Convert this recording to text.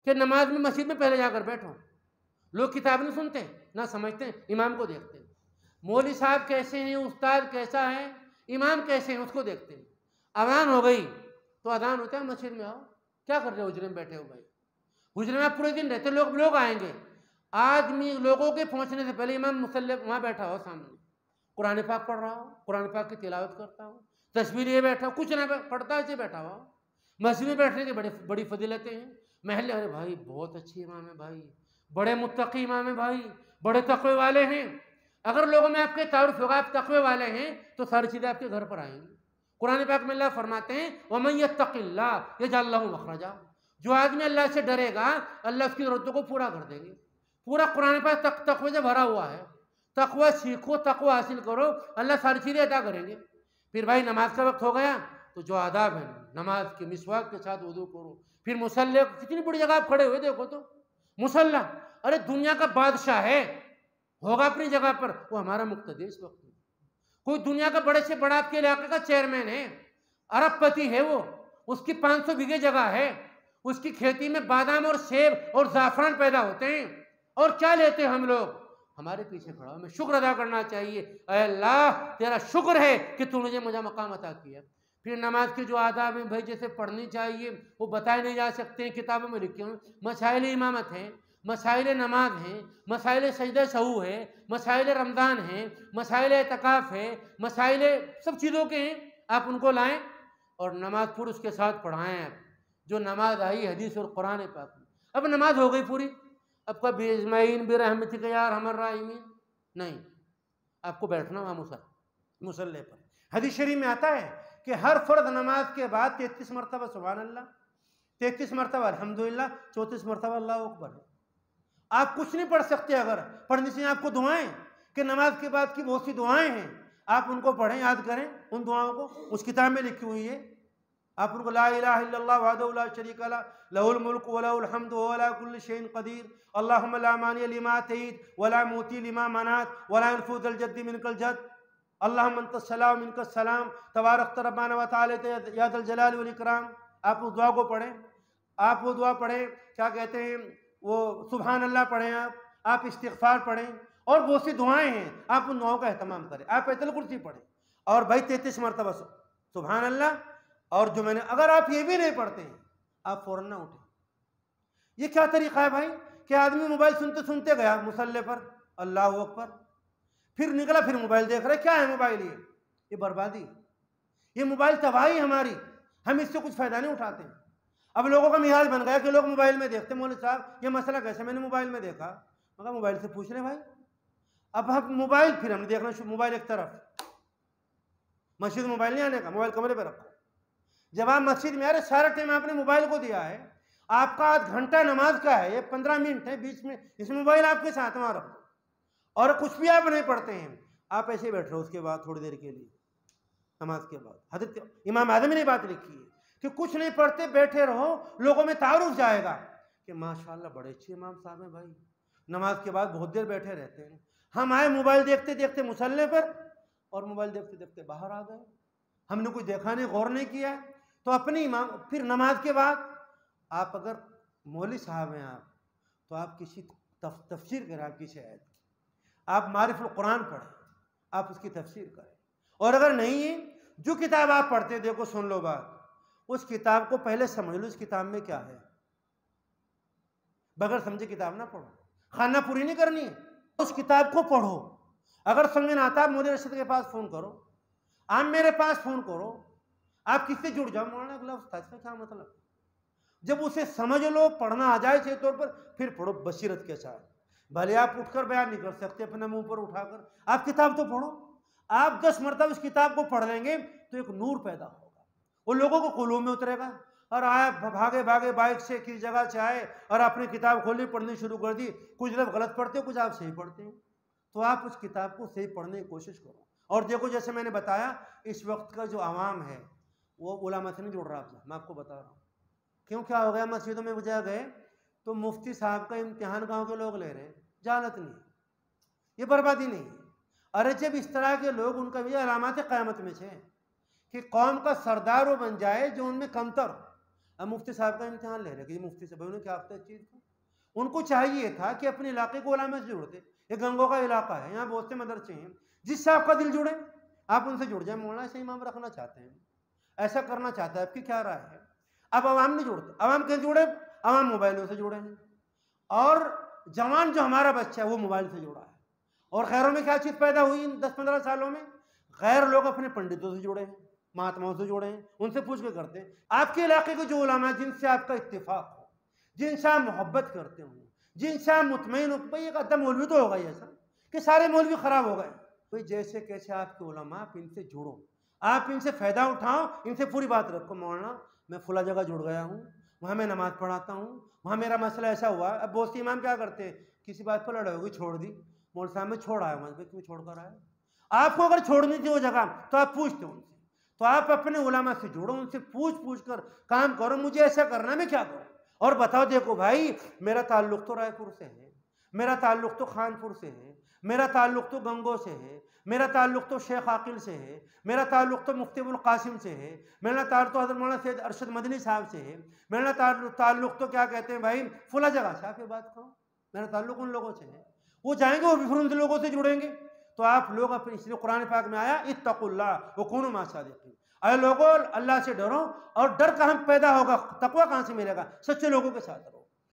कि नमाज में मस्जिद में पहले जाकर बैठो। लोग किताब नहीं सुनते, ना समझते, इमाम को देखते हैं। मौलवी साहब कैसे हैं, उस्ताद कैसा है, इमाम कैसे हैं, उसको देखते हैं। अजान हो गई तो अजान होता है, मस्जिद में आओ। क्या कर रहे हो हुजरे में बैठे हो भाई? हुजरे में आप पूरे दिन रहते, लोग आएंगे। आदमी लोगों के पहुंचने से पहले इमाम मुसल्ले वहाँ बैठा हो, सामने कुरान पाक पढ़ रहा हो, कुरान पाक की तिलावत करता हो, तस्वीर ये बैठा हो, कुछ ना पढ़ता ऐसे बैठा हुआ। मस्जिद में बैठने की बड़ी फजीलतें हैं। महल्ले, अरे भाई बहुत अच्छी इमाम है भाई, बड़े मुत्तकी इमाम है भाई, बड़े तकवे वाले हैं। अगर लोगों में आपके तारुफ होगा आप तकवे वाले हैं तो सारी चीज़ें आपके घर पर आएंगी। कुरान पाक में अल्लाह फरमाते हैं वमन यत्तकिल्लाह यजअल लहु मखरजा, जो आदमी अल्लाह से डरेगा अल्लाह उसकी ज़रूरतों को पूरा कर देंगे। पूरा कुरान पाक तकवे से भरा हुआ है। तकवा सीखो, तकवा हासिल करो, अल्लाह सारी चीज़ें अदा करेंगे। फिर भाई नमाज का वक्त हो गया तो जो आदाब है नमाज के, मिसवाक के साथ वुदू करो। फिर मुसल्ले, कितनी बड़ी जगह आप खड़े हुए देखो तो मुसल्ला, अरे दुनिया का बादशाह है, होगा अपनी जगह पर, वो हमारा मुक्तदी इस वक्त। कोई दुनिया का बड़े से बड़ा आपके इलाके का चेयरमैन है, अरबपति है वो, उसकी 500 बीघे जगह है, उसकी खेती में बादाम और सेब और जाफरान पैदा होते हैं, और क्या लेते हैं हम लोग? हमारे पीछे खड़ा, हमें शुक्र अदा करना चाहिए, अल्लाह तेरा शुक्र है कि तूने मुझे मकाम अता किया। फिर नमाज के जो आदाब हैं भाई, जैसे पढ़नी चाहिए वो बताए नहीं जा सकते हैं, किताबों में लिखे हुए। मसाइल इमामत हैं, मसाइल नमाज हैं, मसाइल सजदा सहू है, मसाइल रमज़ान हैं, मसाइल एतकाफ़ है, मसाइल सब चीज़ों के हैं। आप उनको लाएं और नमाज पूरी उसके साथ पढ़ाएं। आप जो नमाज आई हदीस और कुरान पाक में, अब नमाज हो गई पूरी, अब कभी इजमाइन बिरहमतिक यार हमर राहिमीन नहीं, आपको बैठना वहाँ मुसल्ले पर। हदीस शरीफ में आता है कि हर फर्द नमाज के बाद 33 मरतबा सुभान अल्लाह, 33 मरतबा अल्हम्दुलिल्लाह, 34 मरतबा अल्लाहु अकबर है। आप कुछ नहीं पढ़ सकते, अगर पढ़ने से आपको दुआएं कि नमाज के बाद की बहुत सी दुआएं हैं, आप उनको पढ़ें, याद करें उन दुआओं को, उस किताब में लिखी हुई है। आप उनको ला इलाहा इल्लल्लाह वहदहु ला शरीका लह लहुल मुल्क व लहुल हम्दु व हुवा अला कुल्लि शैइन क़दीर अल्लाहुम्मा ला मानिअ लिमा अतैत व ला मुती लिमा मनात व ला यनफु ज़ल जद्दि मिनकल जद्द अल्लाहुम्मा अंतस सलाम मिनकस सलाम तबारकत रब्बाना व तआला या ज़ल जलाल वल इकराम। आप उस दुआ को पढ़ें, आप वो दुआ पढ़ें, क्या कहते हैं वो, सुभान अल्लाह पढ़ें, आप इस्तिग़फ़ार पढ़ें, और बहुत सी दुआएं हैं, आप उन दुआओं का एहतमाम करें। आप आयतुल कुर्सी पढ़ें और भाई 33 मरतबा सुभान अल्लाह। और जो मैंने, अगर आप ये भी नहीं पढ़ते हैं आप फ़ौरन ना उठें। ये क्या तरीक़ा है भाई कि आदमी मोबाइल सुनते सुनते गया मुसल्ले पर, अल्लाहु अकबर, फिर निकला, फिर मोबाइल देख रहे। क्या है मोबाइल? ये बर्बादी, ये मोबाइल तबाही हमारी, हम इससे कुछ फ़ायदा नहीं उठाते। अब लोगों का मिजाज बन गया कि लोग मोबाइल में देखते, मौलवी साहब ये मसला कैसे, मैंने मोबाइल में देखा। मगर मोबाइल से पूछ रहे भाई, अब हम मोबाइल, फिर हमने देखना, मोबाइल एक तरफ, मस्जिद मोबाइल नहीं आने का, मोबाइल कमरे पर रखो। जब आप मस्जिद में आ रहे, सारा टाइम आपने मोबाइल को दिया है, आपका आध घंटा नमाज का है, ये 15 मिनट है, बीच में इस मोबाइल आपके साथ वहाँ रखो, और कुछ भी आप नहीं पढ़ते हैं, आप ऐसे बैठ रहे हो। उसके बाद थोड़ी देर के लिए नमाज के बाद, हज़रत इमाम आज़म ने बात लिखी है कि कुछ नहीं पढ़ते बैठे रहो, लोगों में तारुफ जाएगा कि माशाल्लाह बड़े अच्छे इमाम साहब हैं भाई, नमाज के बाद बहुत देर बैठे रहते हैं। हम आए मोबाइल देखते देखते मुसल्ले पर, और मोबाइल देखते देखते बाहर आ गए, हमने कुछ देखा नहीं, गौर नहीं किया। तो अपनी इमाम, फिर नमाज के बाद आप अगर मौलवी साहब हैं आप, तो आप किसी तफसीर करें, आप किसी आयत की, आप मारिफुल कुरान पढ़ें, आप उसकी तफसीर करें। और अगर नहीं है, जो किताब आप पढ़ते, देखो सुन लो बात, उस किताब को पहले समझ लो, उस किताब में क्या है। बगैर समझे किताब ना पढ़ो, खाना पूरी नहीं करनी है, उस किताब को पढ़ो। अगर समझ में आता, मौलवी रशीद के पास फ़ोन करो, आप मेरे पास फ़ोन करो, आप किससे जुड़ जाओ, मौलाना अगला उस्ताद का क्या मतलब। जब उसे समझ लो, पढ़ना आ जाए सही तौर पर, फिर पढ़ो बसीरत के साथ। भले आप उठकर बयान नहीं कर सकते अपने मुंह पर उठाकर, आप किताब तो पढ़ो। आप 10 मरतबा उस किताब को पढ़ लेंगे तो एक नूर पैदा होगा, वो लोगों को कुलूब में उतरेगा। और आप भागे भागे बाइक से किस जगह से आए और आपने किताब खोली, पढ़नी शुरू कर दी। कुछ लोग गलत पढ़ते हैं, कुछ आप सही पढ़ते हैं, तो आप उस किताब को सही पढ़ने की कोशिश करो। और देखो, जैसे मैंने बताया, इस वक्त का जो आवाम है वो उलमा से नहीं जुड़ रहा था, मैं आपको बता रहा हूँ। क्यों, क्या हो गया, मस्जिदों में बजा गए तो मुफ्ती साहब का इम्तिहान गांव के लोग ले रहे हैं, जालत नहीं, ये बर्बादी नहीं है। अरे जब इस तरह के लोग, उनका भी अलामत क़यामत में से कि कौम का सरदार वो बन जाए जो उनमें कमतर हो। अब मुफ्ती साहब का इम्तिहान ले रहे कि मुफ्ती साहब ने क्या पता चीज़ को, उनको चाहिए था कि अपने इलाके को उलामा से जोड़ते। ये गंगों का इलाका है, यहाँ बहुत से मदरसे हैं, जिससे आपका दिल जुड़े आप उनसे जुड़ जाए। मौलाना ऐसे इमाम रखना चाहते हैं, ऐसा करना चाहता है, आपकी क्या राय है? अब आवाम नहीं जुड़ते, आवाम कैसे जुड़े? आवाम मोबाइलों से जुड़े हैं, और जवान जो हमारा बच्चा है वो मोबाइल से जुड़ा है। और खैरों में क्या चीज़ पैदा हुई इन 10-15 सालों में? गैर लोग अपने पंडितों से जुड़े हैं, महात्माओं से जुड़े हैं, उनसे पूछ के करते हैं। आपके इलाके के जो उलमा है जिनसे आपका इत्तेफाक हो, जिनसे आप मोहब्बत करते हो, जिनसे आप मुतमईन हो, भाई एक अद्दा मौलवी तो होगा ही ऐसा कि सारे मौलवी खराब हो गए। भाई जैसे कैसे आपके उलमा, आप इनसे जुड़ो, आप इनसे फ़ायदा उठाओ, इनसे पूरी बात रखो। मौलाना मैं फुला जगह जुड़ गया हूँ, वहाँ मैं नमाज़ पढ़ाता हूँ, वहाँ मेरा मसला ऐसा हुआ। अब बहुत से इमाम क्या करते हैं, किसी बात पर लड़ाई होगी छोड़ दी, मौलवी साहब में छोड़ आया, मैं क्यों छोड़ कर आया? आपको अगर छोड़नी थी वो जगह तो आप पूछते उनसे, तो आप अपने उलमा से जुड़ो, उनसे पूछ कर काम करो, मुझे ऐसा करना मैं क्या करूँ, और बताओ देखो भाई मेरा ताल्लुक़ तो रायपुर से है, मेरा ताल्लुक़ तो खानपुर से है, मेरा ताल्लुक़ तो गंगों से है, मेरा ताल्लुक़ तो शेख आकिल से है, मेरा ताल्लुक़ तो मुफ्ती अबुल कासिम से है, मेरा ताल्लुक़ तो हज़रत मौलाना सैयद अरशद मदनी साहब से है, मेरा ताल्लुक़ तो क्या कहते हैं भाई फुला जगह से, आप ये बात कहो, मेरा ताल्लुक़ उन लोगों से है। वो जाएंगे, वो भी फिर उन लोगों से जुड़ेंगे। तो आप लोग अपने, इसलिए कुरान पाक में आया इत्तकुल्लाह व कूनू मा सादिकीन, अरे लोगों अल्लाह से डरो, और डर कहाँ पैदा होगा, तकवा कहाँ से मिलेगा? सच्चे लोगों के साथ रहो।